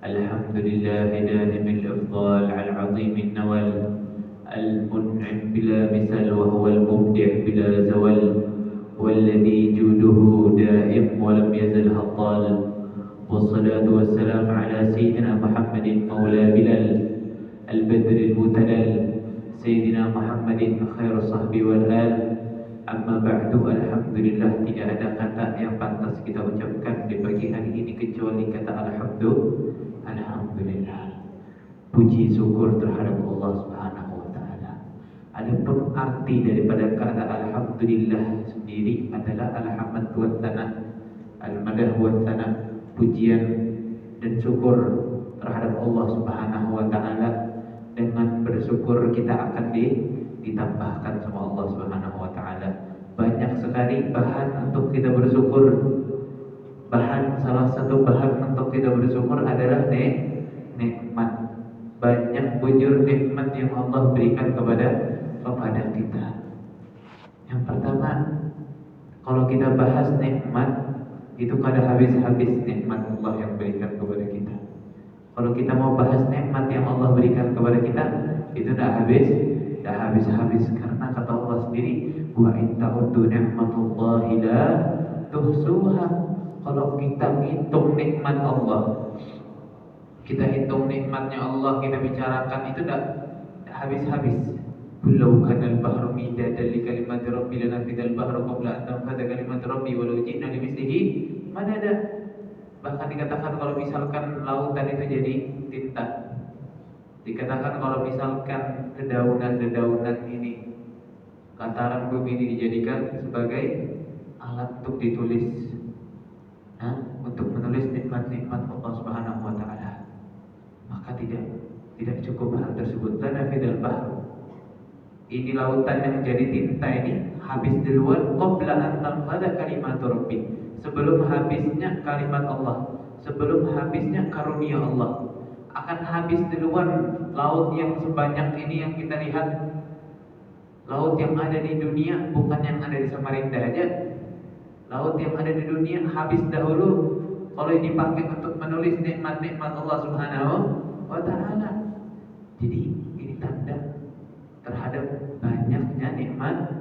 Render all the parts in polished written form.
الحمد لله دائم الإفضال على العظيم النوال المنعم بلا مثال وهو المبدع بلا زوال والذي جوده دائم ولم يزل هطال والصلاة والسلام على سيدنا محمد مولى بلال البدر المتلال سيدنا محمد خير الصحب والآل. Amma ba'du, alhamdulillah, tidak ada kata yang pantas kita ucapkan di pagi hari ini kecuali kata alhamdulillah. Puji syukur terhadap Allah Subhanahu wa taala. Adapun arti daripada kata alhamdulillah sendiri adalah alhamd wa tsana. Al-madah wa tsana, pujian dan syukur terhadap Allah Subhanahu wa taala. Dengan bersyukur kita akan ditambahkan sama Allah Subhanahu wa taala. Banyak sekali bahan untuk kita bersyukur. Salah satu bahan untuk kita bersyukur adalah nikmat. Banyak bujur nikmat yang Allah berikan kepada kita. Yang pertama, kalau kita bahas nikmat, itu kada habis-habis nikmat Allah yang berikan kepada kita. Kalau kita mau bahas nikmat yang Allah berikan kepada kita, itu tidak habis-habis, karena kata Allah sendiri, wa in ta'uddu ni'matallahi la tuhsuha. Kalau kita hitung nikmat Allah, kita hitung nikmatnya Allah, kita bicarakan, itu tidak habis-habis. Kullu kana al-bahru midadan li kalimati rabbi lanafidal bahru qabla an tanfada kalimatu rabbi walau ji'na limithlihi madada. Bahkan dikatakan kalau misalkan lautan itu jadi tinta, dikatakan kalau misalkan dedaunan ini, kataran bumi ini dijadikan sebagai alat untuk ditulis, untuk menulis nikmat-nikmat Allah Subhanahu wa taala, maka tidak cukup hal tersebut. Lanafidal bahru, ini lautan yang jadi tinta ini habis duluan qabla an tanfada kalimatu rabbi, sebelum habisnya kalimat Allah, sebelum habisnya karunia Allah. Akan habis duluan laut yang sebanyak ini yang kita lihat. Laut yang ada di dunia, bukan yang ada di Samarinda aja. Laut yang ada di dunia habis dahulu kalau dipakai untuk menulis nikmat-nikmat Allah Subhanahu wa taala. Jadi ini tanda terhadap banyaknya nikmat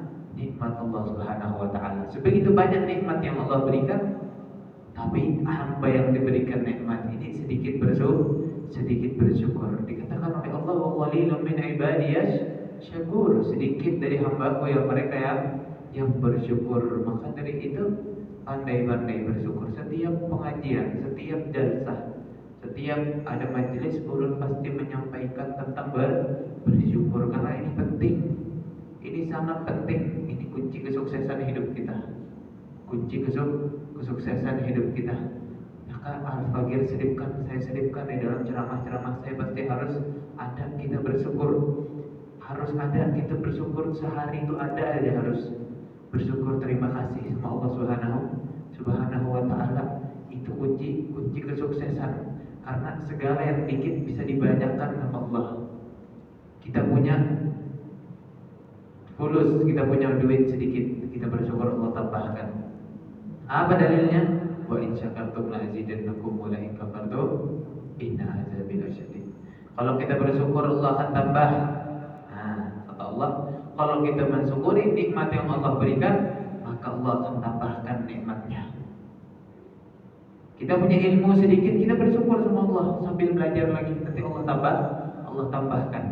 Allah Subhanahu wa taala. Sebegitu banyak nikmat yang Allah berikan, tapi hamba yang diberikan nikmat ini sedikit bersyukur. Dikatakan oleh Allah, wa qalilun min ibadiyas syakur, sedikit dari hambaku yang mereka yang bersyukur. Maka dari itu pandai-pandai bersyukur. Setiap pengajian, setiap jalsah, setiap ada majelis, ulun pasti menyampaikan tentang bersyukur, karena ini penting. Ini sangat penting. Ini kunci kesuksesan hidup kita. Kunci kesuksesan hidup kita. Maka Al-Fagir saya selipkan di dalam ceramah-ceramah saya, pasti harus ada kita bersyukur. Harus ada kita bersyukur, sehari itu ada aja harus bersyukur, terima kasih sama Allah Subhanahu wa taala. Itu kunci kesuksesan. Karena segala yang dikit bisa dibanyakan sama Allah. Kita punya fulus, kita punya duit sedikit, kita bersyukur, Allah tambahkan. Apa dalilnya? Wa in syakartum la azidannakum wa la in kafartum inna azabi lasyadid. Kalau kita bersyukur, Allah akan tambah. Kata Allah, kalau kita mensyukuri nikmat yang Allah berikan, maka Allah akan tambahkan nikmatnya. Kita punya ilmu sedikit, kita bersyukur sama Allah sambil belajar lagi, nanti Allah tambahkan.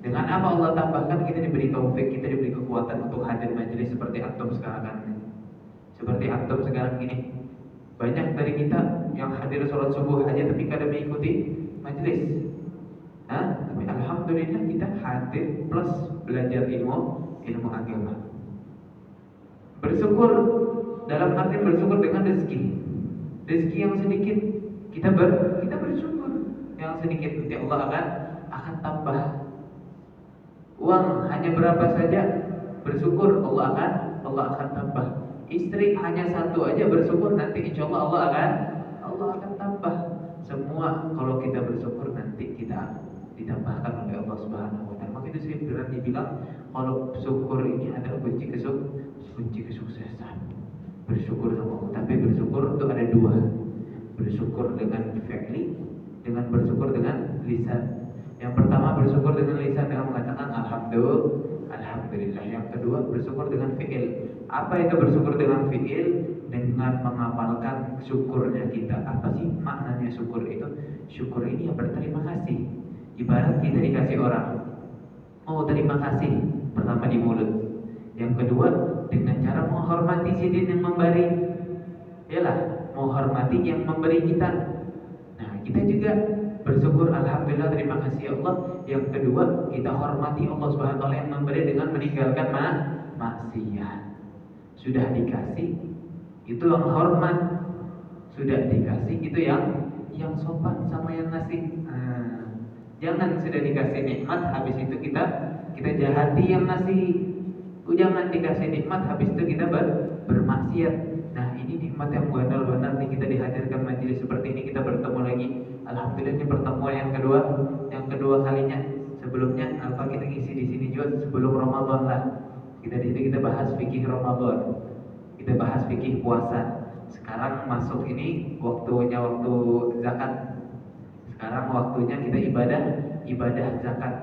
Dengan apa Allah tambahkan? Kita diberi taufik, kita diberi kekuatan untuk hadir majelis seperti antum sekarang. Seperti antum sekarang ini. Banyak dari kita yang hadir sholat subuh aja tapi kadang mengikuti majelis. Tapi alhamdulillah kita hadir plus belajar ilmu agama. Bersyukur dalam arti bersyukur dengan rezeki. Rezeki yang sedikit kita bersyukur. Yang sedikit nanti Allah akan tambah. Uang hanya berapa saja, bersyukur, Allah akan tambah. Istri hanya satu aja, bersyukur, nanti insya Allah akan tambah. Semua kalau kita bersyukur nanti kita ditambahkan oleh Allah Subhanahu wa taala. Maka itu saya berani bilang kalau syukur ini adalah kunci kesuksesan. Bersyukur sama Allah, tapi bersyukur itu ada dua. bersyukur dengan fi'li, dengan bersyukur dengan lisan. Yang pertama bersyukur dengan lisan dengan mengatakan alhamdulillah. Yang kedua bersyukur dengan fi'il. Apa itu bersyukur dengan fi'il? Dengan mengamalkan syukurnya kita. Apa sih maknanya syukur itu? Syukur ini yang berterima kasih. Ibarat kita dikasih orang, terima kasih. Pertama di mulut. Yang kedua dengan cara menghormati si din yang memberi. Yalah, menghormati yang memberi kita. Nah, kita juga bersyukur alhamdulillah, terima kasih Allah. Yang kedua, kita hormati Allah Subhanahu wa taala yang memberi dengan meninggalkan maksiat. Sudah dikasih, itu yang hormat. Sudah dikasih, itu yang sopan sama yang ngasih. Jangan sudah dikasih nikmat, habis itu kita jahati yang ngasih. Jangan dikasih nikmat, habis itu kita bermaksiat. Nah, ini nikmat yang benar-benar nih, kita dihadirkan majelis seperti ini, kita bertemu lagi. Alhamdulillah, ini pertemuan yang kedua kalinya. Sebelumnya apa kita ngisi di sini juga sebelum Ramadan lah. Kita bahas fikih Ramadan. Kita bahas fikih puasa. Sekarang masuk ini waktu zakat. Sekarang waktunya kita ibadah zakat.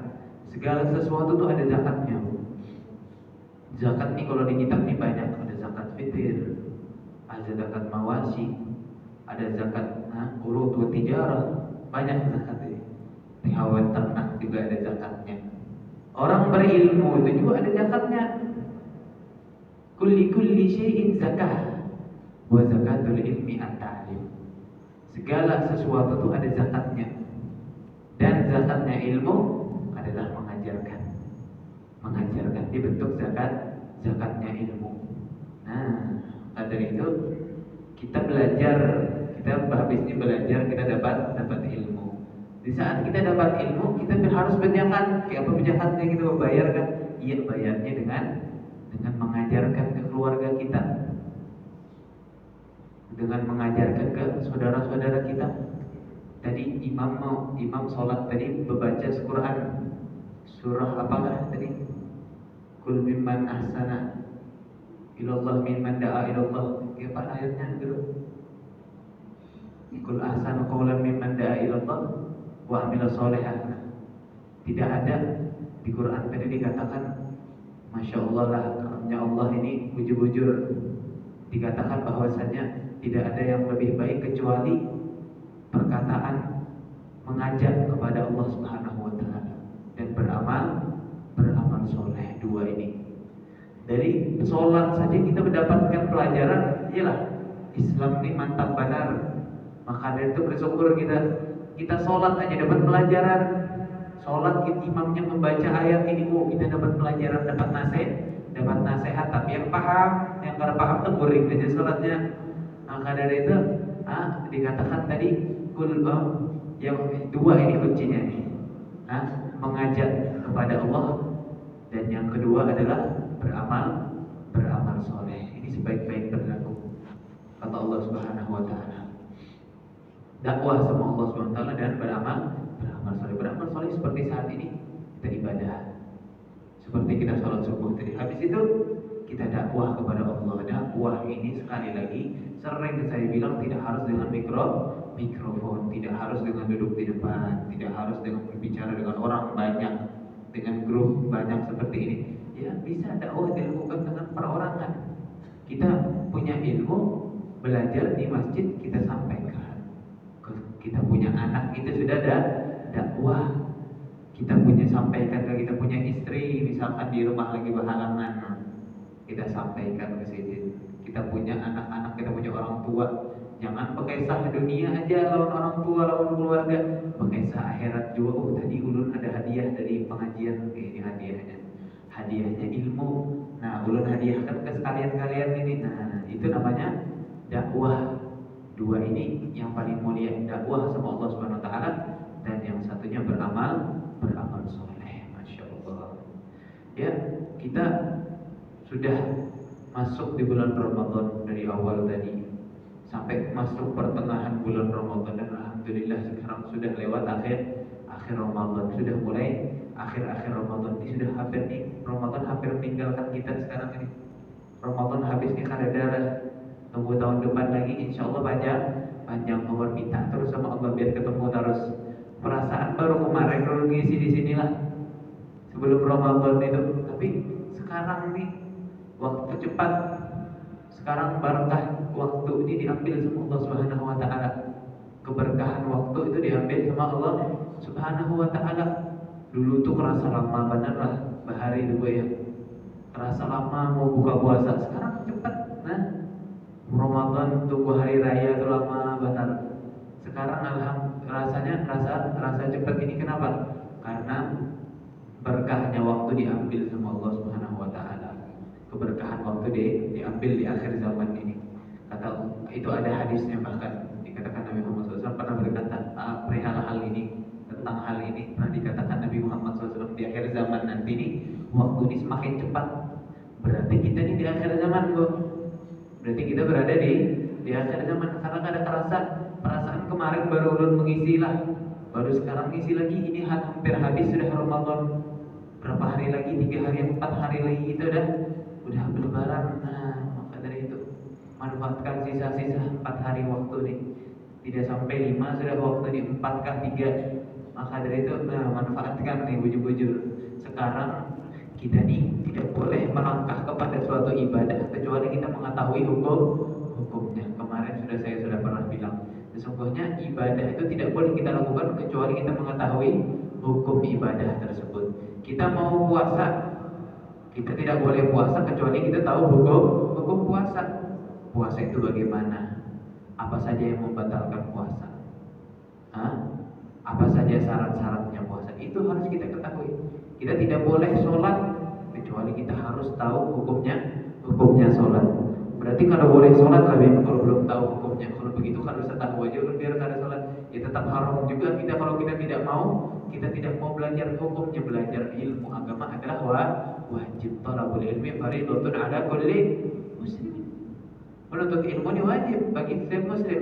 Segala sesuatu tuh ada zakatnya. Zakat nih kalau di kitab nih banyak, ada zakat fitir, ada zakat mawasi, ada zakat urut wa tijarah, banyak zakat ini. Hewan ternak juga ada zakatnya. Orang berilmu itu juga ada zakatnya. Kulli syai'in zakah wa zakatul ilmi at-ta'lim. Segala sesuatu itu ada zakatnya. Dan zakatnya ilmu adalah mengajarkan dibentuk zakatnya ilmu. Nah, dari itu kita belajar, kita habis ini belajar, kita dapat ilmu. Di saat kita dapat ilmu, kita harus berzakat. Kayak apa berzakatnya? Kita bayar kan? Iya, bayarnya dengan mengajarkan ke keluarga kita, dengan mengajarkan ke saudara-saudara kita. Tadi imam sholat tadi membaca Quran, surah apakah tadi? Kul mimman ahsana ilallah mimman da'a ilallah. Apa ayatnya dulu? Kul ahsanu qawlan mimman da'a ilallah wa amila sholihan. Tidak ada di Quran tadi dikatakan, Masya Allah lah, karunia Allah ini bujur-bujur. Dikatakan bahwasannya tidak ada yang lebih baik kecuali perkataan mengajak kepada Allah Subhanahu wa taala dan beramal soleh. Dua ini. Dari sholat saja kita mendapatkan pelajaran, iyalah Islam ini mantap benar. Maka dari itu bersyukur kita sholat aja dapat pelajaran. Sholat imamnya membaca ayat ini, kita dapat pelajaran, dapat nasihat. Tapi yang kada paham teguring aja sholatnya. Maka dari itu dikatakan tadi yang dua ini kuncinya nih. Mengajak kepada Allah, dan yang kedua adalah beramal soleh. Ini sebaik-baik perilaku kata Allah Subhanahu wa taala. Dakwah sama Allah Subhanahu wa taala dan beramal soleh. Beramal soleh seperti saat ini kita ibadah. Seperti kita sholat subuh tadi. Habis itu kita dakwah kepada Allah. Dakwah ini sekali lagi sering saya bilang tidak harus dengan mikrofon, tidak harus dengan duduk di depan, tidak harus dengan berbicara dengan orang banyak, dengan grup banyak seperti ini. Ya, bisa dakwah dilakukan dengan perorangan. Kita punya ilmu, belajar di masjid, kita sampaikan. Kita punya anak, itu sudah ada dakwah. Kita punya sampaikan ke kita punya istri, misalkan di rumah lagi berhalangan, kita sampaikan ke sini. Kita punya anak-anak, kita punya orang tua. Jangan pakai sah dunia aja lawan orang tua, lawan keluarga. Pakai sah akhirat juga. Tadi ulun ada hadiah dari pengajian. Ini hadiahnya ilmu. Nah, ulun hadiahkan ke sekalian-kalian ini. Nah, itu namanya dakwah. Dua ini yang paling mulia, dakwah sama Allah Subhanahu wa taala, dan yang satunya beramal soleh. Masya Allah. Ya, kita sudah masuk di bulan Ramadan dari awal tadi sampai masuk pertengahan bulan Ramadan, dan alhamdulillah sekarang sudah lewat akhir Ramadan, sudah mulai akhir Ramadan. Ini sudah hampir nih, Ramadan hampir meninggalkan kita sekarang ini. Ramadan habis nih kada darah. Tunggu tahun depan lagi, insya Allah panjang umur, minta terus sama Allah biar ketemu terus. Perasaan baru kemarin dulu ngisi di sinilah sebelum Ramadan itu, tapi sekarang nih waktu cepat, sekarang berkah waktu ini diambil sama Allah Subhanahu wa taala. Keberkahan waktu itu diambil sama Allah Subhanahu wa taala. Dulu tuh kerasa lama bener lah bahari itu ya. Kerasa lama mau buka puasa, sekarang cepat. Nah, Ramadan tunggu hari raya itu lama benar. Sekarang rasanya rasa cepat ini kenapa? Karena berkahnya waktu diambil sama Allah Subhanahu wa taala. Keberkahan waktu diambil di akhir zaman ini. Kata itu ada hadisnya, bahkan dikatakan Nabi Muhammad SAW pernah berkata perihal hal ini, tentang hal ini pernah dikatakan Nabi Muhammad SAW, di akhir zaman nanti ini waktu ini semakin cepat. Berarti kita ini di akhir zaman, Bu. Berarti kita berada di akhir zaman. Karena ada perasaan kemarin baru ulun mengisi lah, baru sekarang ngisi lagi. Ini hampir habis sudah Ramadan. Berapa hari lagi? 3 hari, 4 hari lagi kita udah berlebaran. Nah, maka dari itu manfaatkan sisa-sisa 4 hari waktu nih. Tidak sampai 5 sudah waktu di 4 kah 3. Maka dari itu manfaatkan nih bujur-bujur. Sekarang kita nih tidak boleh melangkah kepada suatu ibadah kecuali kita mengetahui hukumnya. Kemarin saya sudah pernah bilang, sesungguhnya ibadah itu tidak boleh kita lakukan kecuali kita mengetahui hukum ibadah tersebut. Kita mau puasa, kita tidak boleh puasa kecuali kita tahu hukum puasa. Puasa itu bagaimana? Apa saja yang membatalkan puasa? Apa saja syarat-syaratnya puasa? Itu harus kita ketahui. Kita tidak boleh sholat kecuali kita harus tahu hukumnya sholat. Berarti kalau boleh sholat lebih, kalau belum tahu hukumnya. Kalau begitu kan bisa tahu aja biar ada sholat, ya tetap haram juga kita. Kalau kita tidak mau belajar hukumnya. Belajar ilmu agama adalah wajib. Talabul ilmi fardhun ala kulli muslim. Menuntut ilmu ini wajib bagi setiap muslim.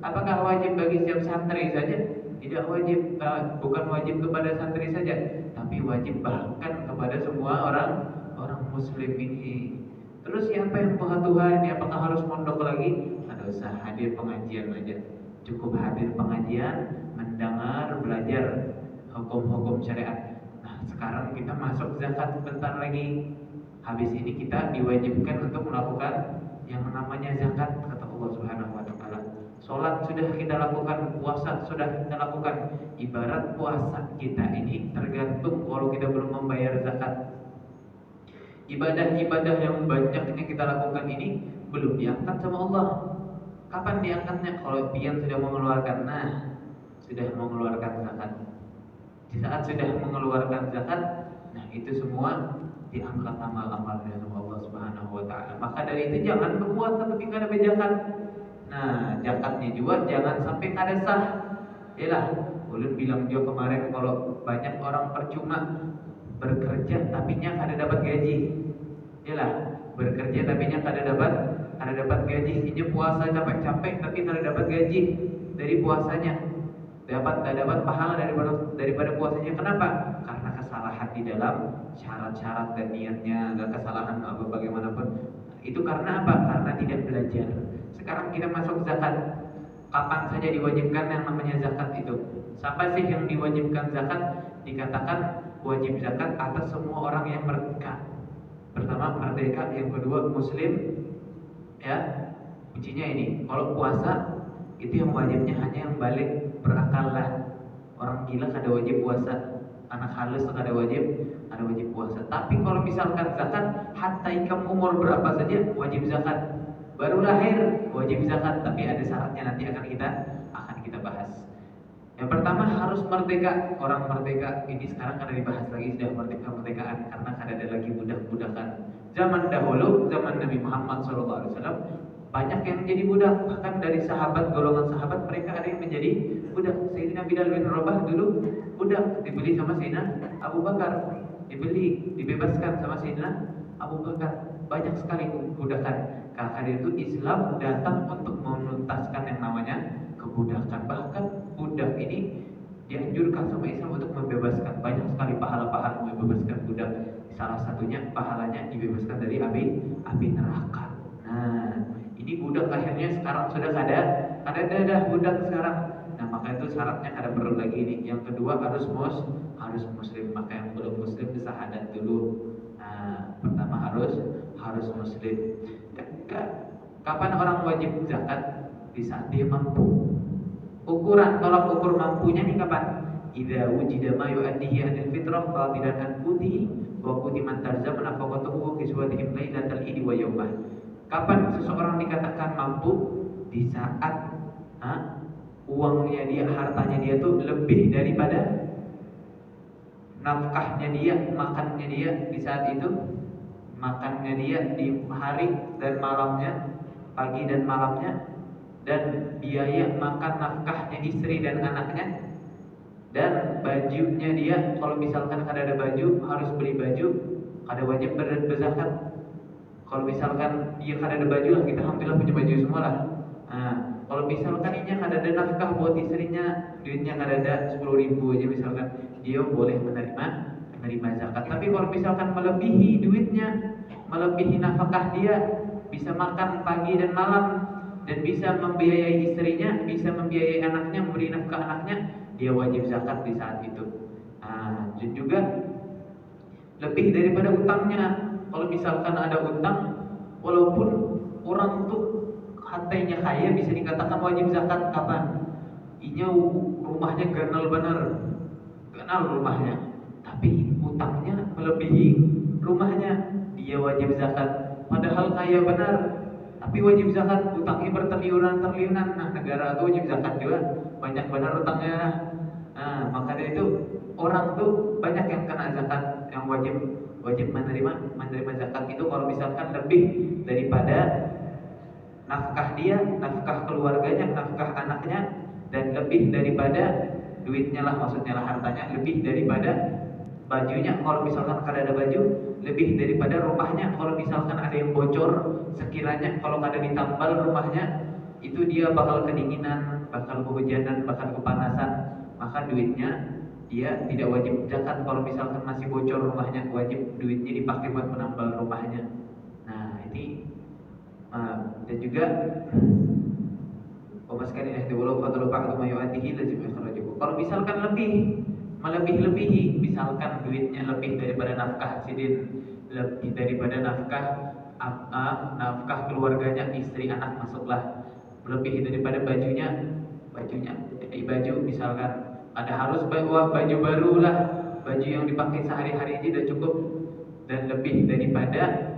Apakah wajib bagi setiap santri saja? Tidak wajib, bukan wajib kepada santri saja, tapi wajib bahkan kepada semua orang muslim ini. Terus siapa yang Tuhan ini? Apakah harus mondok lagi? Tidak usah, hadir pengajian aja. Cukup hadir pengajian, mendengar, belajar hukum-hukum syariat. Nah, sekarang kita masuk zakat bentar lagi. Habis ini kita diwajibkan untuk melakukan yang namanya zakat, kata Allah Subhanahu wa taala. Sholat sudah kita lakukan, puasa sudah kita lakukan. Ibarat puasa kita ini tergantung kalau kita belum membayar zakat. Ibadah-ibadah yang banyak yang kita lakukan ini belum diangkat sama Allah. Kapan diangkatnya? Kalau pian sudah mengeluarkan, sudah mengeluarkan zakat. Di saat sudah mengeluarkan zakat, itu semua diangkat amal-amalnya sama Allah Subhanahu wa taala. Maka dari itu jangan berpuasa ketika ada zakat. Zakatnya juga jangan sampai kada sah. Yalah, ulun bilang juga kemarin kalau banyak orang percuma bekerja tapi nya kada dapat gaji. Yalah, bekerja tapi nya kada dapat gaji. Ini puasa capek-capek tapi kada dapat gaji dari puasanya. Tidak dapat pahala daripada puasanya. Kenapa? Karena kesalahan di dalam syarat-syarat dan niatnya, kesalahan bagaimanapun. Itu karena apa? Karena tidak belajar. Sekarang kita masuk zakat. Kapan saja diwajibkan yang namanya zakat itu? Siapa sih yang diwajibkan zakat? Dikatakan wajib zakat atas semua orang yang merdeka. Pertama merdeka, yang kedua muslim. Ya, kuncinya ini. Kalau puasa itu yang wajibnya hanya yang balik berakal lah. Orang gila kada wajib puasa. Anak halus kada wajib puasa. Tapi kalau misalkan zakat, hatta ikam umur berapa saja wajib zakat. Baru lahir wajib zakat, tapi ada syaratnya, nanti akan kita bahas. Yang pertama harus merdeka. Orang merdeka ini sekarang kada dibahas lagi, sudah kemerdekaan karena kada ada lagi budak-budakan. Zaman dahulu, zaman Nabi Muhammad SAW, banyak yang menjadi budak. Bahkan dari golongan sahabat mereka ada yang menjadi budak. Sayyidina Bilal bin Rabah dulu budak, dibeli sama Sayyidina Abu Bakar. Dibebaskan sama Sayyidina Abu Bakar. Banyak sekali kebudakan. Karena itu Islam datang untuk menuntaskan yang namanya kebudakan. Bahkan budak ini dianjurkan sama Islam untuk membebaskan. Banyak sekali pahala-pahala membebaskan budak. Salah satunya pahalanya dibebaskan dari api neraka. Ini budak budak, akhirnya sekarang sudah ada budak sekarang. Nah maka itu syaratnya kada perlu lagi nih. Yang kedua harus muslim. Maka yang belum muslim syahadat dulu. Nah pertama harus muslim. Kapan orang wajib zakat? Di saat dia mampu. Ukuran tolak ukur mampunya nih kapan? Idza wujida ma yu'addihi anil fitrah fadilan an qutihi wa quti man tarzama nafaqatuhu wa kiswatihim lailatal idi wa yaumah. Kapan seseorang dikatakan mampu? Di saat uangnya dia, hartanya dia tuh lebih daripada nafkahnya dia, makannya dia di saat itu, makannya dia di hari dan malamnya, pagi dan malamnya, dan biaya makan nafkahnya istri dan anaknya, dan bajunya dia, kalau misalkan ada baju harus beli baju, ada wajib berzakat. Kalau misalkan dia ada baju lah, kita alhamdulillah punya baju semua lah. Kalau misalkan ini ada nafkah buat istrinya, duitnya ada 10.000 aja misalkan, dia boleh menerima zakat. Tapi kalau misalkan melebihi duitnya, melebihi nafkah dia, bisa makan pagi dan malam, dan bisa membiayai istrinya, bisa membiayai anaknya, memberi nafkah anaknya, dia wajib zakat di saat itu. Dan juga lebih daripada utangnya. Kalau misalkan ada utang, walaupun orang tuh hartanya kaya, bisa dikatakan wajib zakat kapan? Inya rumahnya ganal rumahnya, tapi utangnya melebihi rumahnya, dia wajib zakat. Padahal kaya benar, tapi wajib zakat, utangnya bertriliunan. Nah negara itu wajib zakat juga, banyak benar utangnya. Maka dari itu orang tuh banyak yang kena zakat, yang wajib menerima zakat itu kalau misalkan lebih daripada nafkah dia, nafkah keluarganya, nafkah anaknya, dan lebih daripada duitnya lah, maksudnya lah hartanya, lebih daripada bajunya kalau misalkan kada ada baju, lebih daripada rumahnya kalau misalkan ada yang bocor, sekiranya kalau kada ditambal rumahnya itu dia bakal kedinginan, bakal kehujanan, bakal kepanasan, maka duitnya dia tidak wajib zakat. Kalau misalkan masih bocor rumahnya, wajib duitnya dipakai buat menambal rumahnya. Nah ini dan juga kalau misalkan melebihi, misalkan duitnya lebih daripada nafkah sidin, lebih daripada nafkah keluarganya, istri anak masuklah, lebih daripada bajunya baju misalkan ada harus bawa baju baru lah, baju yang dipakai sehari-hari aja udah cukup, dan lebih daripada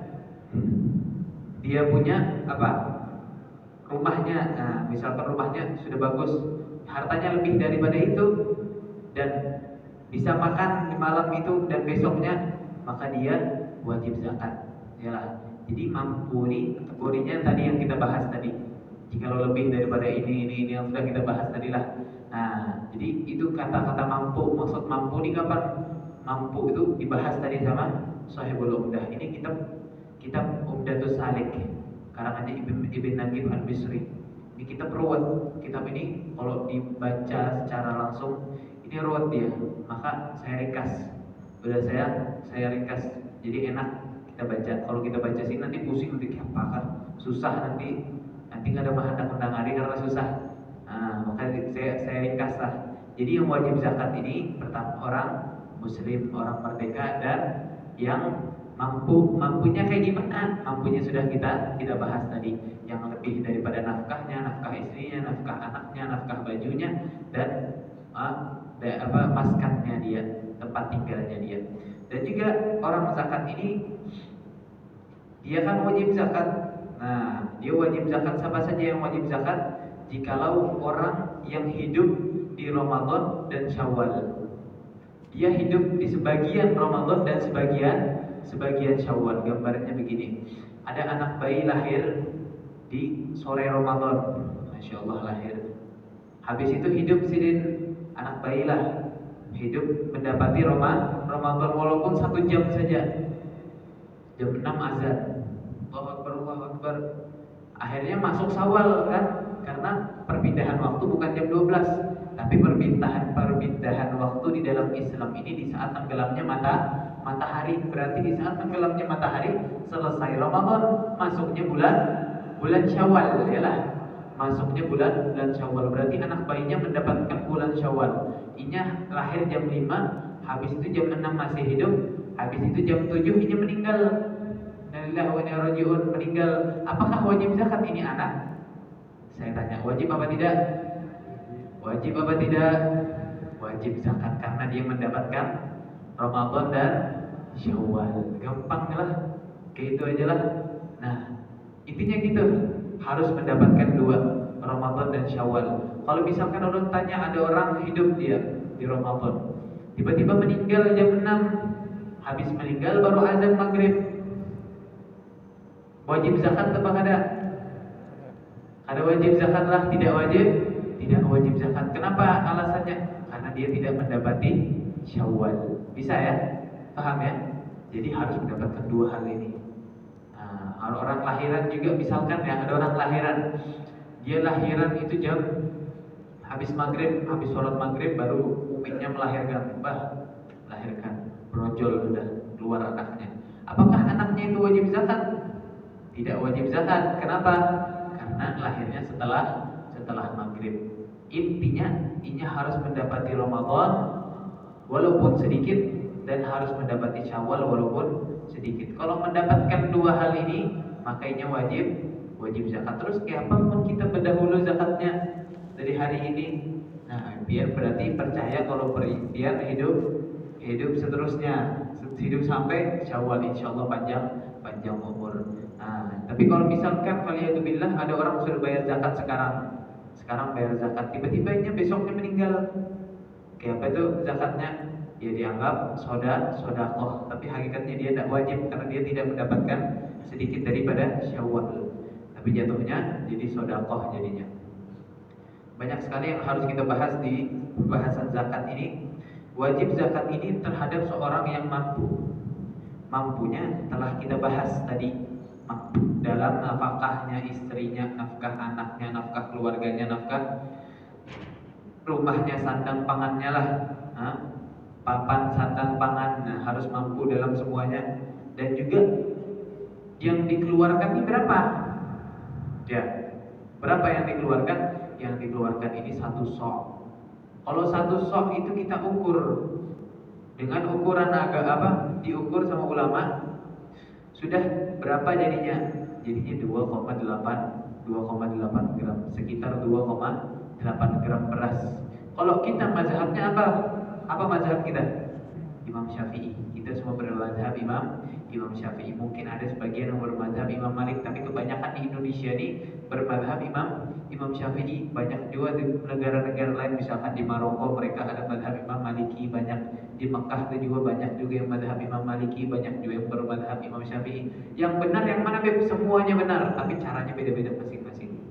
dia punya rumahnya. Nah misalkan rumahnya sudah bagus, hartanya lebih daripada itu, dan bisa makan di malam itu dan besoknya, maka dia wajib zakat. Yalah. Jadi mampu nih kategorinya tadi yang kita bahas tadi. Jikalau lebih daripada ini yang sudah kita bahas tadi lah. Nah, jadi itu kata-kata mampu, maksud mampu nih kapan? Mampu itu dibahas tadi sama Shahihul Umdah. Ini kitab Umdatus Salik, karangannya Ibn Nagib Al-Misri. Ini kitab ruwet. Kitab ini kalau dibaca secara langsung ini ruwet dia, maka saya ringkas. Udah saya ringkas. Jadi enak kita baca. Kalau kita baca sih nanti pusing, nanti apa kan? Susah nanti nggak ada bahan hari karena susah. Maka saya ringkas lah. Jadi yang wajib zakat ini pertama orang muslim, orang merdeka, dan yang mampunya kayak gimana? Mampunya sudah kita bahas tadi, yang lebih daripada nafkahnya, nafkah istrinya, nafkah anaknya, nafkah bajunya, dan maskatnya dia, tempat tinggalnya dia. Dan juga orang zakat ini dia kan wajib zakat. Nah, dia wajib zakat, siapa saja yang wajib zakat? Jikalau orang yang hidup di Ramadan dan Syawal. Dia hidup di sebagian Ramadan dan sebagian Syawal. Gambarnya begini. Ada anak bayi lahir di sore Ramadan. Masya Allah lahir. Habis itu hidup sidin anak bayi lah. Hidup mendapati Ramadan walaupun 1 jam saja. Jam 6 azan. Allahu Akbar. Akhirnya masuk Syawal kan? Karena perpindahan waktu bukan jam 12, tapi perpindahan waktu di dalam Islam ini di saat tenggelamnya matahari. Berarti di saat tenggelamnya matahari selesai Ramadan, masuknya bulan bulan Syawal, yalah. Masuknya bulan Syawal, berarti anak bayinya mendapatkan bulan Syawal. Inya lahir jam 5, habis itu jam 6 masih hidup, habis itu jam 7 inya meninggal. Innalillahi wa inna ilaihi raji'un, meninggal. Apakah wajib zakat ini anak? Saya tanya, wajib apa tidak? Wajib apa tidak? Wajib zakat karena dia mendapatkan Ramadan dan Syawal. Gampang lah, kayak itu aja lah. Nah, intinya gitu, harus mendapatkan dua, Ramadan dan Syawal. Kalau misalkan orang tanya, ada orang hidup dia di Ramadan, tiba-tiba meninggal jam 6, habis meninggal baru azan maghrib, wajib zakat apa ada? Ada wajib zakat lah, tidak wajib? Tidak wajib zakat. Kenapa alasannya? Karena dia tidak mendapati Syawal. Bisa ya? Paham ya? Jadi harus mendapatkan dua hal ini. Nah, orang lahiran juga misalkan ya, ada orang lahiran, dia lahiran itu jam habis maghrib, habis sholat maghrib baru uminya melahirkan, melahirkan, brojol sudah keluar anaknya. Apakah anaknya itu wajib zakat? Tidak wajib zakat. Kenapa? Karena lahirnya setelah maghrib. Intinya, inya harus mendapati Ramadan walaupun sedikit dan harus mendapati Syawal walaupun sedikit. Kalau mendapatkan dua hal ini, makanya wajib zakat. Terus kayak apapun kita berdahulu zakatnya dari hari ini. Nah, biar berarti percaya kalau berikhtiar hidup seterusnya, hidup sampai Syawal, insyaallah panjang umur. Nah, tapi kalau misalkan waliyadzubillah ada orang sudah bayar zakat sekarang bayar zakat, tiba-tibanya besoknya meninggal, kayak apa itu zakatnya? Ya dianggap sodakoh, tapi hakikatnya dia tidak wajib karena dia tidak mendapatkan sedikit daripada Syawal, tapi jatuhnya jadi sodakoh jadinya. Banyak sekali yang harus kita bahas di pembahasan zakat ini. Wajib zakat ini terhadap seorang yang mampunya telah kita bahas tadi, dalam nafkahnya istrinya, nafkah anaknya, nafkah keluarganya, nafkah rumahnya, sandang pangannya lah, papan sandang pangan, harus mampu dalam semuanya. Dan juga yang dikeluarkan ini berapa? Ya, berapa yang dikeluarkan? Yang dikeluarkan ini 1 sok. Kalau 1 sok itu kita ukur dengan ukuran agak apa? Diukur sama ulama. Sudah berapa jadinya? Jadinya 2,8 gram, sekitar 2,8 gram beras. Kalau kita mazhabnya apa? Apa mazhab kita? Imam Syafi'i. Kita semua bermazhab Imam Syafi'i. Mungkin ada sebagian yang bermazhab Imam Malik, tapi kebanyakan di Indonesia ini bermazhab Imam Syafi'i. Banyak juga di negara-negara lain, misalkan di Maroko mereka ada mazhab Imam Maliki, banyak di Mekah itu juga banyak juga yang mazhab Imam Maliki, banyak juga yang bermazhab Imam Syafi'i. Yang benar yang mana? Semuanya benar, tapi caranya beda-beda masing-masing.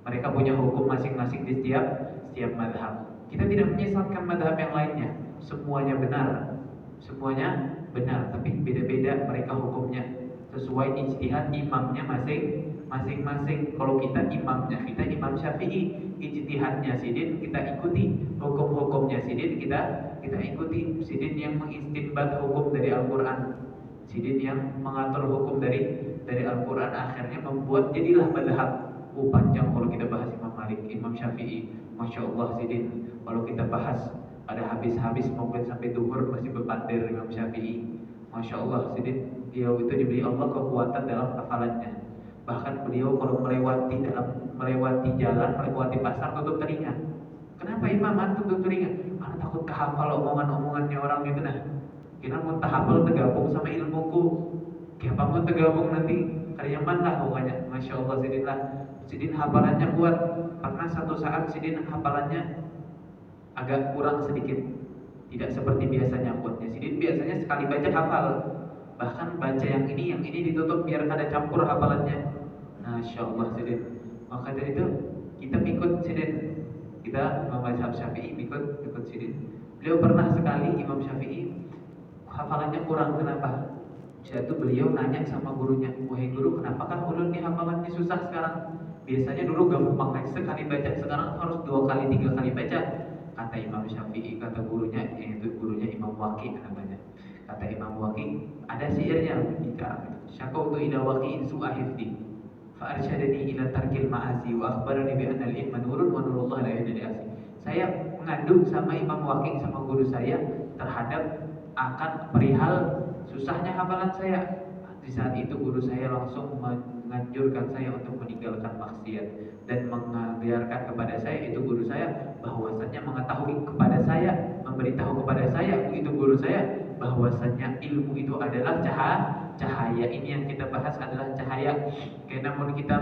Mereka punya hukum masing-masing di setiap mazhab. Kita tidak menyesatkan mazhab yang lainnya. Semuanya benar, tapi beda-beda mereka hukumnya sesuai ijtihad imamnya masing-masing. Kalau kita imamnya, kita Imam Syafi'i, ijtihadnya sidin kita ikuti, hukum-hukumnya sidin kita ikuti. Sidin yang mengistinbat hukum dari Al-Quran, sidin yang mengatur hukum dari Al-Quran, akhirnya membuat jadilah madhab. Panjang kalau kita bahas Imam Malik, Imam Syafi'i, Masya Allah sidin. Kalau kita bahas ada habis-habis, mungkin sampai duhur masih berpandir Imam Syafi'i. Masya Allah sidin, beliau itu diberi Allah kekuatan dalam hafalannya. Bahkan beliau kalau melewati jalan, melewati pasar tutup telinga. Kenapa Imam tutup telinga? Karena takut kehafal omongan-omongannya orang itu. Nah, kira mau tahafal tergabung sama ilmuku, kayak apa mau tergabung nanti karyaman lah pokoknya. Masya Allah sidin lah. Sidin hafalannya kuat. Pernah satu saat sidin hafalannya agak kurang sedikit, tidak seperti biasanya kuatnya. Sidin biasanya sekali baca hafal, bahkan baca yang ini ditutup biar kada campur hafalannya. Masya Allah sidin. Maka dari itu kita ikut sidin, kita mazhab Syafi'i ikut sidin. Beliau pernah sekali Imam Syafi'i hafalannya kurang. Kenapa? Itu beliau nanya sama gurunya, wahai guru, kenapakah ulun ini hafalannya susah sekarang? Biasanya dulu gampang sekali baca, sekarang harus 2 kali 3 kali baca. Kata Imam Syafi'i, kata gurunya, yaitu gurunya Imam Waqi namanya. Kata Imam Waqi, ada syairnya, jika syakautu ila waqi'in su'a hifdi. fa arsyadani ila tarkil ma'asi wa akhbarani bi anna al-ilma nurun wa nurullah la yahdil asi. Saya mengadu sama Imam Waqi, sama guru saya, terhadap akan perihal susahnya hafalan saya. Di saat itu guru saya langsung menganjurkan saya untuk meninggalkan maksiat dan mengajarkan kepada saya, itu guru saya, bahwasannya mengetahui kepada saya, memberitahu kepada saya, itu guru saya, bahwasannya ilmu itu adalah cahaya. Ini yang kita bahas adalah cahaya. Karena namun kita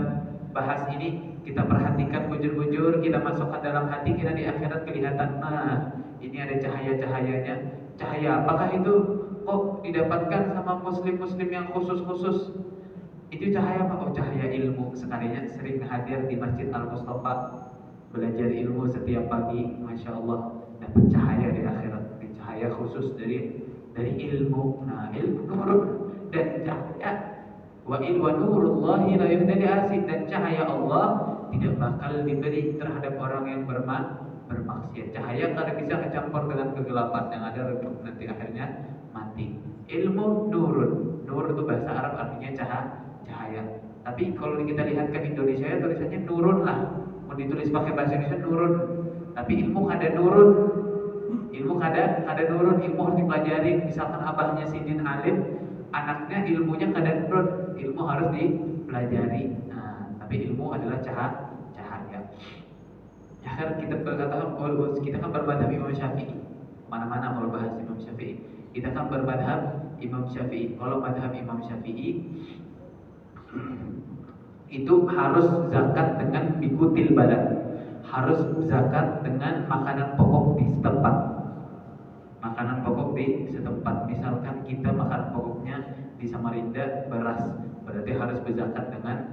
bahas ini, kita perhatikan bujur-bujur, kita masukkan dalam hati kita, di akhirat kelihatan. Nah, ini ada cahaya-cahayanya. Cahaya apakah itu? Kok didapatkan sama muslim-muslim yang khusus-khusus? Itu cahaya apa? Oh, cahaya ilmu. Sekalinya sering hadir di Masjid Al-Mustafa, belajar ilmu setiap pagi. Masya Allah, dapat cahaya di akhirat. Cahaya khusus dari ilmu. Nah, ilmu nurun dan cahaya. Wa nurullahi la yuhdadi asid, dan cahaya Allah tidak bakal diberi terhadap orang yang bermaksiat. Cahaya kadang bisa kecampur dengan kegelapan, yang ada redup nanti akhirnya mati. Ilmu nurun. Nur itu bahasa Arab artinya cahaya. Tapi kalau kita lihat ke Indonesia ya tulisannya nurun lah. Mau ditulis pakai bahasa Indonesia nurun. Tapi ilmu kada nurun. Ilmu kada nurun. Ilmu harus dipelajari. Misalkan abahnya Sidin alim, anaknya ilmunya kada nurun. Ilmu harus dipelajari. Nah, tapi ilmu adalah cahaya. Ya kan kita kan bermadhab Imam Syafi'i. Mana-mana kalau bahas Imam Syafi'i, kita kan bermadhab Imam Syafi'i. Kalau madhab Imam Syafi'i itu harus zakat dengan bikutil balad, harus zakat dengan makanan pokok di setempat. Makanan pokok di setempat. Misalkan kita makanan pokoknya di Samarinda beras, berarti harus berzakat dengan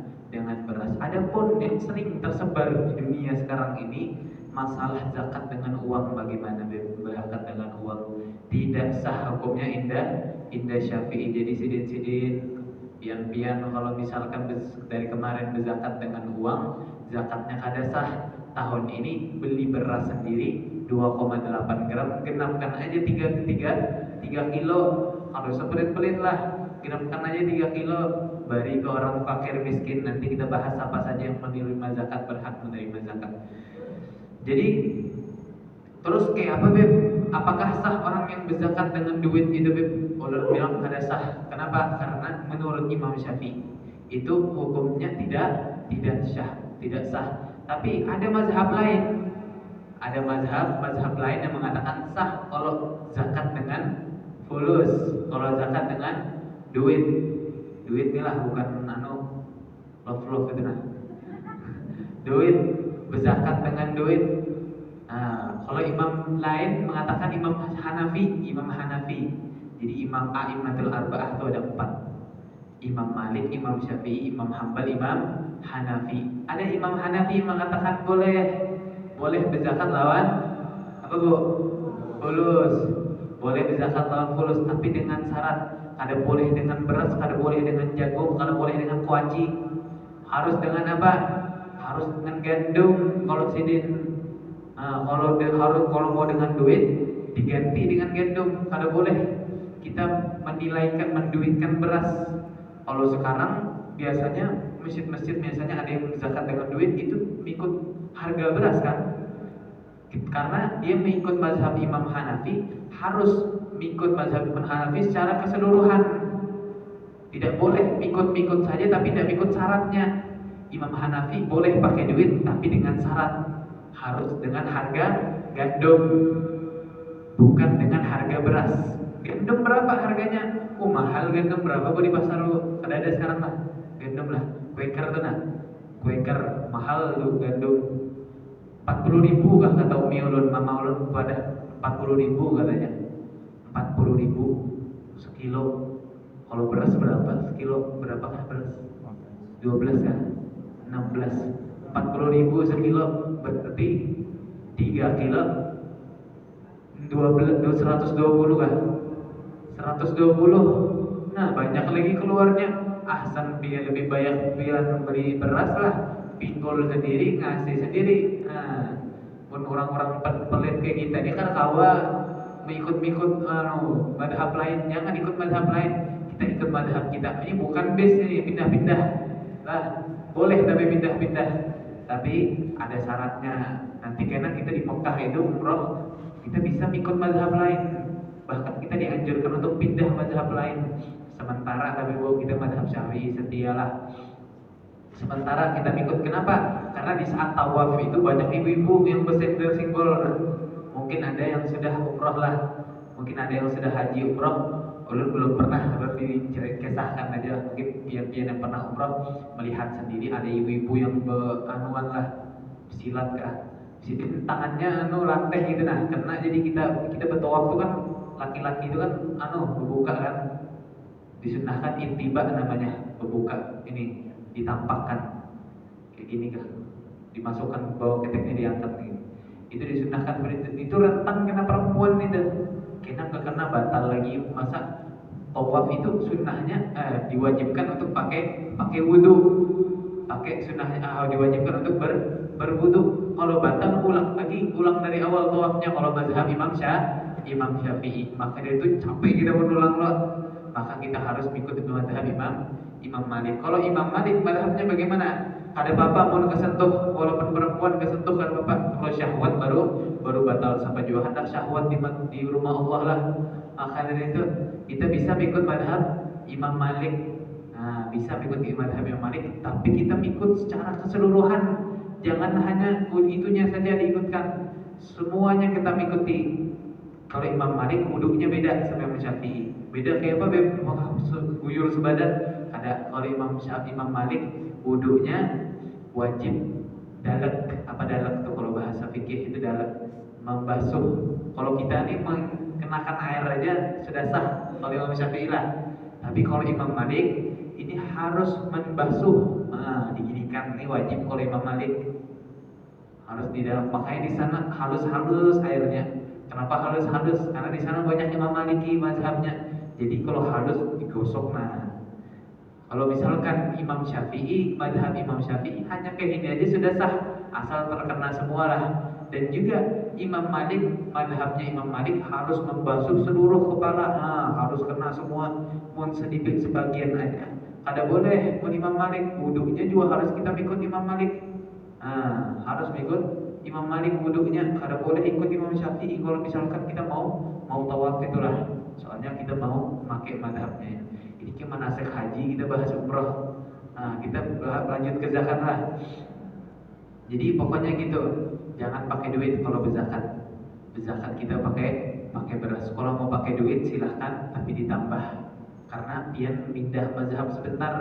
beras. Adapun yang sering tersebar di dunia sekarang ini, masalah zakat dengan uang, bagaimana zakat dengan uang? Tidak sah hukumnya indah Syafi'i. Jadi sidin pian kalau misalkan dari kemarin berzakat dengan uang, zakatnya kada sah. Tahun ini beli beras sendiri 2,8 gram, genapkan aja 3 kilo. Kalau sepelit-pelit lah, genapkan aja 3 kilo, beri ke orang fakir miskin. Nanti kita bahas apa saja yang menerima zakat, berhak menerima zakat. Jadi terus kayak apa Beb? Apakah sah orang yang berzakat dengan duit itu Beb? Ulama bilang kada sah. Kenapa? Karena menurut Imam Syafi'i itu hukumnya tidak sah. Tapi ada mazhab lain. Ada mazhab lain yang mengatakan sah kalau zakat dengan fulus, kalau zakat dengan duit. Duit inilah bukan love itu nah. Duit, berzakat dengan duit. Nah, kalau imam lain mengatakan Imam Hanafi. Jadi Imam A'immatul Arba'ah itu ada 4. Imam Malik, Imam Syafi'i, Imam Hambal, Imam Hanafi. Ada Imam Hanafi yang mengatakan boleh berzakat lawan apa Bu? Fulus. Boleh berzakat lawan fulus, tapi dengan syarat. Kada boleh dengan beras, kada boleh dengan jagung, kada boleh dengan kuaci. Harus dengan apa? Harus dengan gandum. Kalau sidin, kalau mau dengan duit diganti dengan gandum. Kada boleh kita menduitkan beras. Kalau sekarang biasanya masjid-masjid biasanya ada yang zakat dengan duit, itu ikut harga beras kan? Karena dia mengikut mazhab Imam Hanafi, harus mengikut mazhab Imam Hanafi secara keseluruhan. Tidak boleh ikut saja tapi tidak ikut syaratnya. Imam Hanafi boleh pakai duit tapi dengan syarat harus dengan harga gandum, bukan dengan harga beras. Gandum berapa harganya? Mahal gandum berapa Bu di pasar lu? Ada sekarang lah. Gandum lah. Quaker tuh nah. Quaker mahal lu gandum. 40.000 kah kata Umi Ulun, Mama Ulun pada 40.000 katanya. 40.000 sekilo. Kalau beras berapa? Sekilo berapa kah beras? 12 kah? 16. 40.000 sekilo berarti 3 kilo 120 kan? 120. Nah, banyak lagi keluarnya. Ahsan biar lebih banyak biar beli beras lah. Pinggul sendiri, ngasih sendiri. Nah, pun orang-orang pelit kayak kita ini kan kawa mengikut madhab lain. Jangan ikut madhab lain. Kita ikut madhab kita. Ini bukan base ini, pindah-pindah lah. boleh tapi pindah-pindah, tapi ada syaratnya. Nanti karena kita di Mekah itu umroh, kita bisa ikut mazhab lain, bahkan kita dianjurkan untuk pindah mazhab lain. Sementara tapi kita mazhab Syafi'i setialah. Sementara kita ikut, kenapa? Karena di saat tawaf itu banyak ibu-ibu yang bersenggol. Mungkin ada yang sudah umroh lah, mungkin ada yang sudah haji umroh, belum pernah, baru dikisahkan aja. Mungkin pian-pian yang pernah umroh melihat sendiri ada ibu-ibu yang anuan lah, silat kah, sini tangannya lanteh gitu, nah kena. Jadi kita bertawaf itu kan, laki-laki itu kan berbuka kan, disunahkan intiba namanya, berbuka ini, ditampakkan kayak gini kan, dimasukkan bawah keteknya, diangkat gitu. Itu disunahkan itu rentan kena perempuan itu, kena batal lagi. Masa tawaf itu sunnahnya diwajibkan untuk pakai wudhu, pakai sunnahnya diwajibkan untuk berwudhu. Kalau batal ulang dari awal tawafnya. Kalau mazhab Imam Syafi'i, maka dia itu capek kita berulang loh, maka kita harus mengikuti mazhab Imam Malik. Kalau Imam Malik mazhabnya bagaimana? Ada bapak mau kesentuh, walaupun perempuan kesentuh kan bapak, kalau syahwat baru batal. Sampai juga hendak syahwat di rumah Allah lah. Maka dari itu kita bisa ikut mazhab Imam Malik. Nah, bisa mengikuti mazhab Imam Malik, tapi kita ikut secara keseluruhan. Jangan hanya itunya saja diikutkan, semuanya kita ikuti. Kalau Imam Malik wudhunya beda sama Imam Syafi'i. Beda kayak apa? Guyur sebadan. Ada. Kalau Imam Malik wudhunya wajib dalek. Apa dalek tuh? Kalau bahasa fikih itu dalek, membasuh. Kalau kita ini mengenakan air aja sudah sah kalau Imam Syafi'i lah. Tapi kalau Imam Malik ini harus membasuh. Nah, diginikan, ini wajib kalau Imam Malik. Harus di dalam, makanya di sana halus-halus airnya. Kenapa halus-halus? Karena di sana banyak Imam Maliki mazhabnya. Jadi kalau halus digosok. Nah, kalau misalkan Imam Syafi'i, mazhab Imam Syafi'i hanya kayak gini aja sudah sah, asal terkena semua lah. Dan juga Imam Malik, mazhabnya Imam Malik harus membasuh seluruh kepala. Nah, harus kena semua, pun sedikit sebagian aja. Kada boleh. Imam Malik wudhunya juga harus kita ikut Imam Malik. Nah, harus ikut Imam Malik wudhunya, kada boleh ikut Imam Syafi'i. Kalau misalkan kita mau tawaf itulah, soalnya kita mau pakai mazhabnya. Ini cuma manasik haji, kita bahas umroh. Nah, kita lanjut ke zakat lah. Jadi pokoknya gitu, jangan pakai duit kalau berzakat. Berzakat kita pakai beras. Kalau mau pakai duit silahkan, tapi ditambah. Karena dia pindah mazhab sebentar,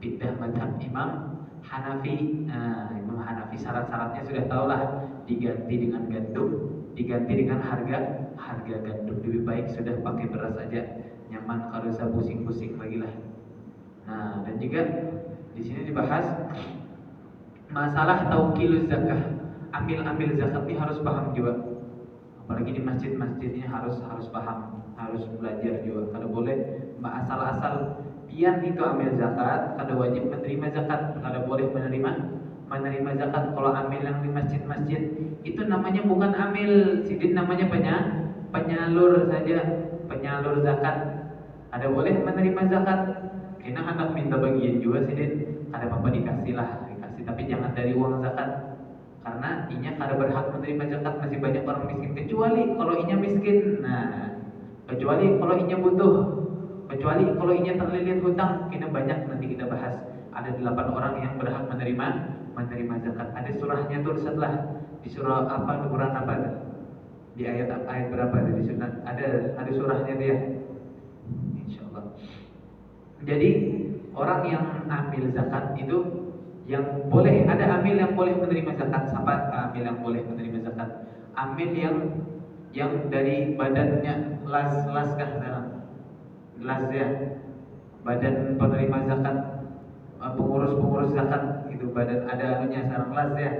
pindah mazhab Imam Hanafi. Nah, Imam Hanafi syarat-syaratnya sudah tahu lah, diganti dengan gandum, diganti dengan harga gandum. Lebih baik sudah pakai beras aja, nyaman, kalau usah pusing-pusing lagi lah. Nah, dan juga di sini dibahas masalah taukiluz zakah. Ambil zakat ini harus paham juga. Apalagi di masjid-masjidnya harus paham, harus belajar juga. Kalau boleh asal-asal pian itu ambil zakat, kada wajib menerima zakat, kada boleh menerima zakat. Kalau ambil yang di masjid-masjid itu namanya bukan amil, sidin namanya penyalur saja, penyalur zakat. Ada boleh menerima zakat, kena hendak minta bagian juga sidin, ada apa dikasih, tapi jangan dari uang zakat. Karena inya kada berhak menerima zakat, masih banyak orang miskin. Kecuali kalau inya miskin, kecuali kalau inya butuh, kecuali kalau inya terlilit hutang. Kena banyak, nanti kita bahas. Ada 8 orang yang berhak menerima zakat. Ada surahnya tuh setelah di surah apa, Quran apa? Di ayat berapa di sunat? Ada surahnya dia. Insyaallah. Jadi orang yang ambil zakat itu yang boleh, ada amil yang boleh menerima zakat. Siapa amil yang boleh menerima zakat? Amil yang dari badannya las kah, las ya, badan penerima zakat, pengurus zakat itu, badan ada anunya sarang las ya.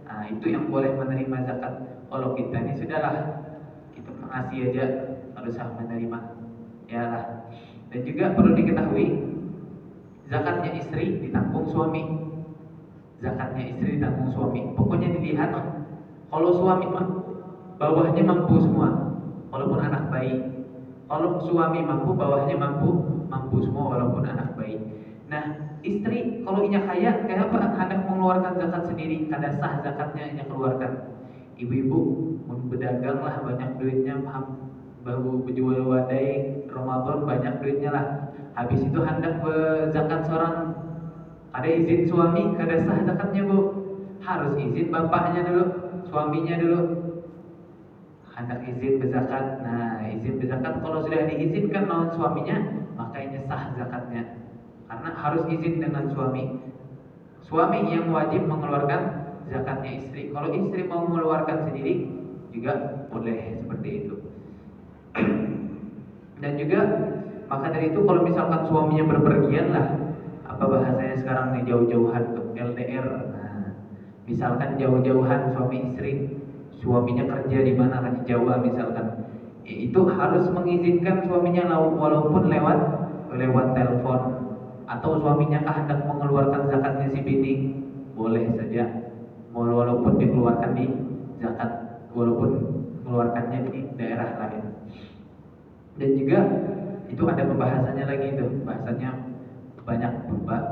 Nah, itu yang boleh menerima zakat. Kalau kita ini sudahlah, kita mengasih aja, harus usah menerima ya lah. Dan juga perlu diketahui, zakatnya istri ditanggung suami. Zakatnya istri ditanggung suami. Pokoknya dilihat, kalau suami bawahnya mampu semua, walaupun anak bayi. Kalau suami mampu, bawahnya mampu semua, walaupun anak bayi. Nah, Istri kalau inya kaya kayak apa, hendak mengeluarkan zakat sendiri, kada sah zakatnya inya keluarkan. Ibu-ibu mun berdagang lah banyak duitnya, baru berjual wadai Ramadan banyak duitnya lah. Habis itu hendak berzakat seorang, ada izin suami kada sah zakatnya bu, harus izin bapaknya dulu, suaminya dulu. Hendak izin berzakat, nah izin berzakat kalau sudah diizinkan oleh suaminya maka ini sah zakatnya. Karena harus izin dengan suami. Suami yang wajib mengeluarkan zakatnya istri. Kalau istri mau mengeluarkan sendiri juga boleh seperti itu. Dan juga maka dari itu kalau misalkan suaminya berpergian lah, apa bahasanya sekarang nih, jauh-jauhan untuk LDR. Nah, misalkan jauh-jauhan suami istri, suaminya kerja di mana kan, di Jawa misalkan, itu harus mengizinkan suaminya walaupun lewat telepon. Atau suaminya hendak mengeluarkan zakatnya si bini, boleh saja, walaupun dikeluarkan di zakat, walaupun mengeluarkannya di daerah lain. Dan juga itu ada pembahasannya lagi, itu bahasanya banyak,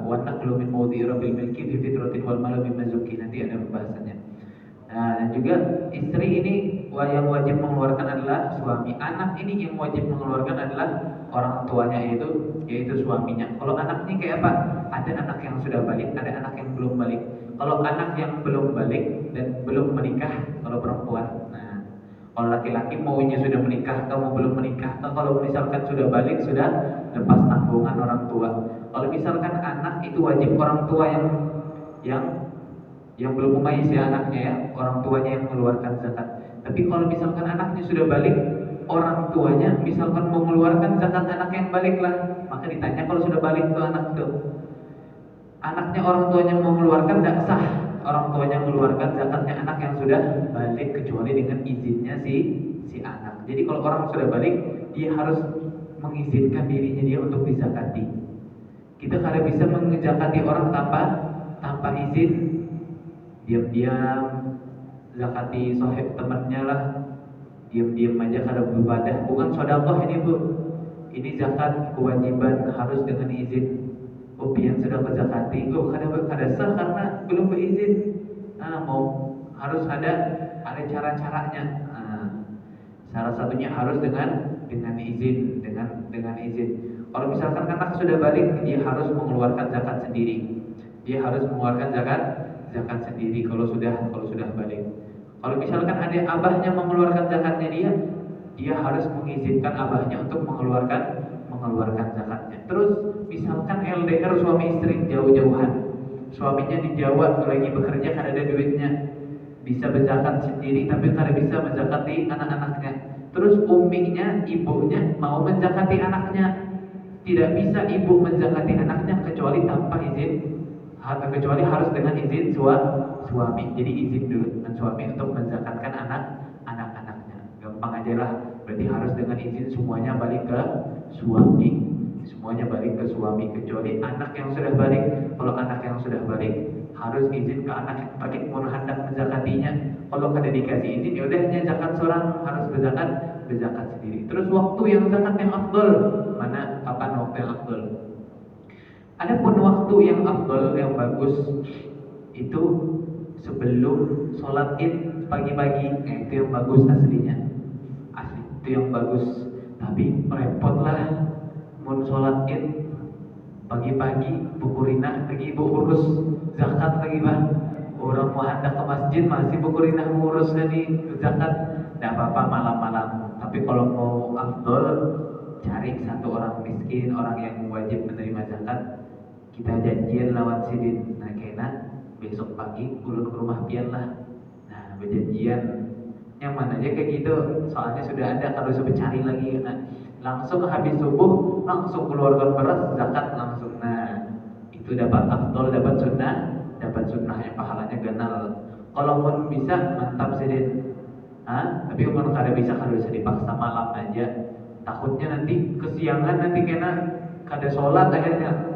wanak lumin maudhi rabbil milki fi fitratin wal malu mimma zuki, nanti ada pembahasannya. Nah, dan juga istri ini yang wajib mengeluarkan adalah suami. Anak ini yang wajib mengeluarkan adalah orang tuanya, yaitu suaminya. Kalau anak ini kayak apa? Ada anak yang sudah balik, ada anak yang belum balik. Kalau anak yang belum balik dan belum menikah, kalau perempuan, nah kalau laki-laki maunya sudah menikah, kamu belum menikah. Kalau misalkan sudah balik, sudah lepas tanggungan orang tua. Kalau misalkan anak itu wajib orang tua yang belum memayis ya anaknya ya, orang tuanya yang mengeluarkan zakat. Tapi kalau misalkan anaknya sudah balik, orang tuanya misalkan mau mengeluarkan zakat anak yang balik lah, maka ditanya kalau sudah balik tuh anak tuh, anaknya orang tuanya mau mengeluarkan, tidak sah orang tuanya mengeluarkan zakatnya anak yang sudah balik kecuali dengan izinnya si anak. Jadi kalau orang sudah balik, dia harus mengizinkan dirinya dia untuk dizakati. Kita kada bisa mengezakati orang tanpa izin. Diam-diam zakati sohib temannya lah, diam-diam aja kada beribadah, bukan sedekah ini bu, ini zakat kewajiban harus dengan izin. Oh pian sudah kezakati, oh kada sah karena belum berizin. Nah, mau harus ada cara-caranya. Nah, salah satunya harus dengan izin, dengan izin. Kalau misalkan anak sudah balik, dia harus mengeluarkan zakat sendiri. Dia harus mengeluarkan zakat sendiri kalau sudah balik. Kalau misalkan ada abahnya mengeluarkan zakatnya, dia harus mengizinkan abahnya untuk mengeluarkan zakatnya. Terus misalkan LDR suami istri jauh-jauhan, suaminya di Jawa lagi bekerja, kada ada duitnya, bisa berzakat sendiri tapi kada bisa menzakati anak-anaknya. Terus uminya, ibunya mau menzakati anaknya, tidak bisa ibu menzakati anaknya kecuali tanpa izin, kecuali harus dengan izin suami. Jadi izin dulu dengan suami untuk menzakatkan anak-anaknya. Gampang aja lah. Berarti harus dengan izin, semuanya balik ke suami. Semuanya balik ke suami kecuali anak yang sudah balik. Kalau anak yang sudah balik harus izin ke anak yang balik mau hendak menzakatinya. Kalau kada dikasih izin, ya udahnya zakat seorang harus berzakat sendiri. Terus waktu yang zakat yang afdol, mana kapan waktu yang afdol? Adapun waktu yang afdol, yang bagus itu sebelum sholat id pagi-pagi, itu yang bagus aslinya. Asli itu yang bagus. Tapi repot lah, mau sholat id pagi-pagi, bukurina lagi ibu urus zakat lagi bah. Orang mau hendak ke masjid masih bukurina ngurus tadi zakat. Tidak apa-apa malam-malam. Tapi kalau mau afdol, cari satu orang miskin, orang yang wajib menerima zakat. Kita janjian lawan sidin, nah kena besok pagi ulun ke rumah pian lah. Nah berjanjian yang mana aja kayak gitu, soalnya sudah ada, kalau sudah cari lagi, nah, langsung habis subuh langsung keluarkan beras zakat langsung. Nah itu dapat afdol, dapat sunnah yang pahalanya ganal. Kalau mau bisa mantap sidin. Tapi kalau kada bisa dipaksa malam aja. Takutnya nanti kesiangan, nanti kena kada sholat akhirnya.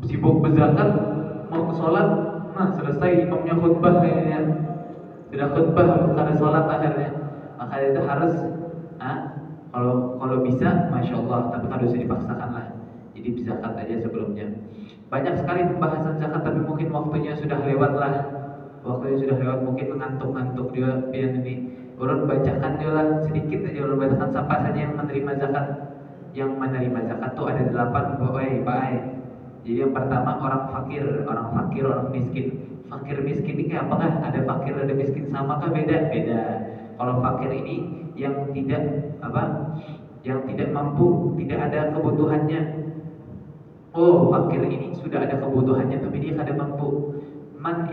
Sibuk berzakat, mau ke sholat, nah selesai imamnya khutbah kayaknya, sudah khutbah karena sholat akhirnya. Maka itu harus, kalau bisa, masya Allah, tapi harus dipaksakan lah. Jadi zakat aja sebelumnya. Banyak sekali pembahasan zakat, tapi mungkin waktunya sudah lewat lah. Waktunya sudah lewat, mungkin ngantuk-ngantuk juga. Pian ini urut bacakan juga lah, sedikit aja urut bacakan siapa saja yang menerima zakat. Yang menerima zakat tuh ada 8 baik. Jadi yang pertama orang fakir, orang miskin. Fakir miskin ini apakah ada fakir ada miskin sama kah? Beda. Kalau fakir ini yang tidak apa? Yang tidak mampu, tidak ada kebutuhannya. Oh, fakir ini sudah ada kebutuhannya tapi dia kada mampu. Man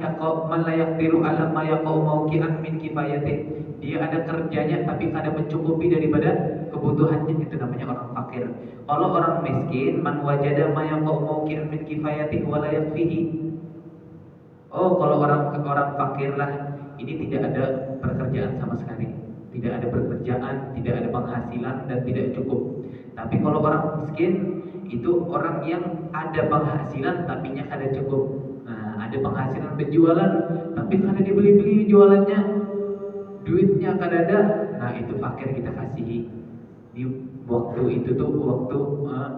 la yaqdiru ala ma yaqau mauqi'an min kifayatih. Dia ada kerjanya tapi kada mencukupi daripada kebutuhannya, itu namanya orang fakir. Kalau orang miskin, man wajada ma yaqau mauqi'an min kifayatih wa la yakfihi. Oh, kalau orang fakir lah, ini tidak ada pekerjaan sama sekali. Tidak ada pekerjaan, tidak ada penghasilan dan tidak cukup. Tapi kalau orang miskin itu orang yang ada penghasilan tapi nya kada cukup. Nah, ada penghasilan berjualan tapi kada dibeli-beli jualannya. Duitnya kada ada. Nah, itu fakir kita kasihi. Di waktu itu tuh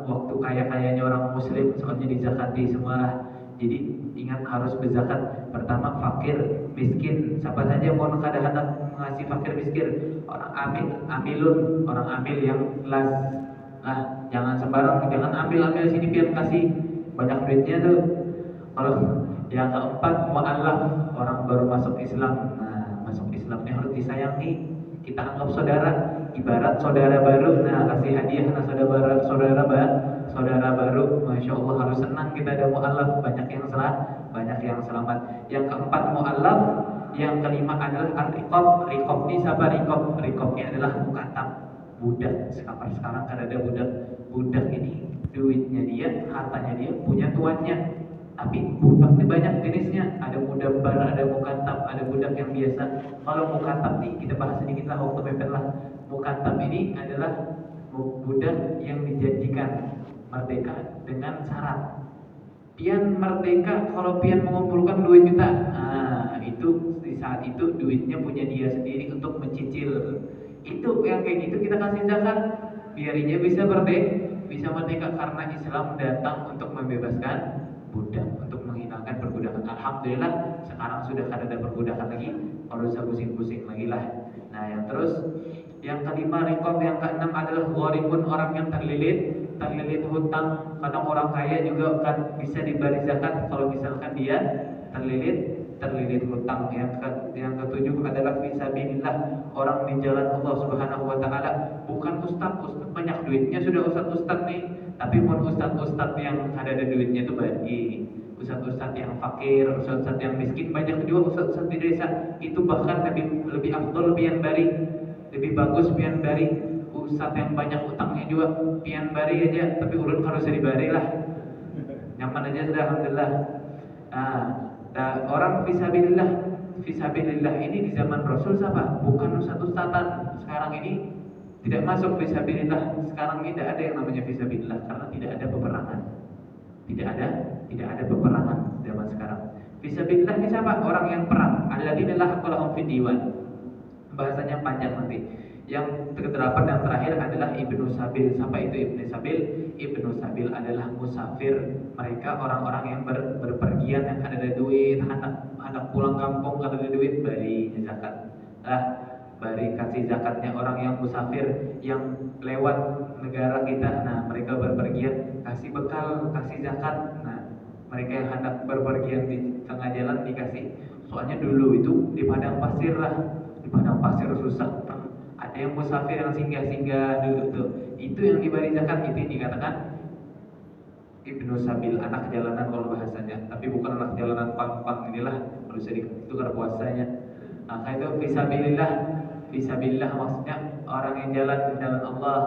waktu kaya-kayanya orang muslim, soalnya dizakati semua lah. Jadi ingat harus berzakat. Pertama fakir, miskin. Siapa saja mau kada hendak mengasih fakir miskin. Orang amilun, orang amil yang las. Nah, jangan sembarang, jangan ambil sini biar kasih banyak duitnya tuh. Kalau yang keempat mu'allaf, orang baru masuk Islam. Nah, masuk Islamnya harus disayangi. Kita anggap saudara, ibarat saudara baru. Nah, kasih hadiah nah saudara baru, masya Allah harus senang kita ada mu'allaf, banyak yang selamat. Yang keempat mu'allaf, yang kelima adalah ar-riqab. Riqab ini siapa? Riqab ini adalah mukatab, budak. Sekarang kan ada budak ini duitnya dia, hartanya dia, punya tuannya. Tapi budak ini banyak jenisnya, ada mudabbar, ada mukatab, ada budak yang biasa. Kalau mukatab nih kita bahas sedikit lah, waktu mepet lah. Mukatab ini adalah budak yang dijanjikan merdeka dengan syarat. Pian merdeka kalau pian mengumpulkan 2 juta. Nah, itu di saat itu duitnya punya dia sendiri untuk mencicil. Itu yang kayak gitu kita kasih zakat. Biarinya bisa merdeka karena Islam datang untuk membebaskan budak, untuk menghilangkan perbudakan. Alhamdulillah sekarang sudah kada ada perbudakan lagi. Kalau usah pusing-pusing lagi lah. Nah, yang kelima riqab, yang keenam adalah gharibun, orang yang terlilit hutang. Kadang orang kaya juga kan bisa diberi zakat kalau misalkan dia terlilit hutang. Yang ketujuh adalah fisabilillah, orang di jalan Allah Subhanahu wa taala. Bukan ustaz banyak duitnya sudah ustaz nih, tapi pun ustaz yang ada duitnya itu bagi ustaz yang fakir, ustaz yang miskin, banyak juga ustaz di desa. Itu bahkan lebih afdol, lebih bagus pian bari. Ustaz yang banyak utangnya juga pian bari aja, tapi urut harus dibari lah. Nyaman aja sudah, alhamdulillah. Orang fisabilillah ini di zaman Rasul siapa? Bukan ustaz-ustazan. Sekarang ini tidak masuk fisabilillah. Sekarang ini tidak ada yang namanya fisabilillah karena tidak ada peperangan. Tidak ada peperangan zaman sekarang. Fisabilillah ini siapa? Orang yang perang. Alladzina la haqqa lahum fid diwan. Bahasanya panjang nanti. Yang ke-8 dan terakhir adalah Ibnu Sabil. Siapa itu Ibnu Sabil? Ibnu Sabil adalah musafir. Mereka orang-orang yang berpergian, yang ada duit, anak pulang kampung kada ada duit, bari zakat. Bari kasih zakatnya. Orang yang musafir yang lewat negara kita, nah mereka berpergian, kasih bekal, kasih zakat. Nah, mereka yang hendak berpergian di tengah jalan dikasih. Soalnya dulu itu di padang pasir susah. Ada yang musafir yang singgah-singgah dulu tuh. Itu yang diberi zakat, itu yang dikatakan Ibnu Sabil, anak jalanan kalau bahasanya. Tapi bukan anak jalanan pang-pang inilah, harus ditukar puasanya. Nah, itu fisabilillah maksudnya orang yang jalan di jalan Allah,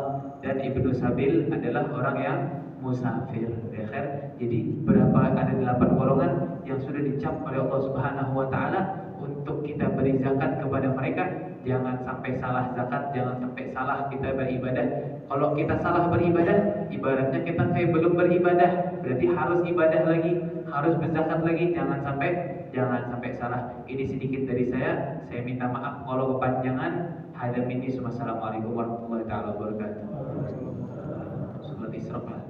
dan Ibnu Sabil adalah orang yang musafir. Ya kan? Jadi ada 8 golongan yang sudah dicap oleh Allah Subhanahu wa taala untuk kita beri zakat kepada mereka. Jangan sampai salah zakat, jangan sampai salah kita beribadah. Kalau kita salah beribadah, ibaratnya kita kayak belum beribadah. Berarti harus ibadah lagi, harus berzakat lagi. Jangan sampai salah. Ini sedikit dari saya minta maaf kalau kepanjangan. Hadam ini. Wassalamualaikum warahmatullahi wabarakatuh. Surat Isra.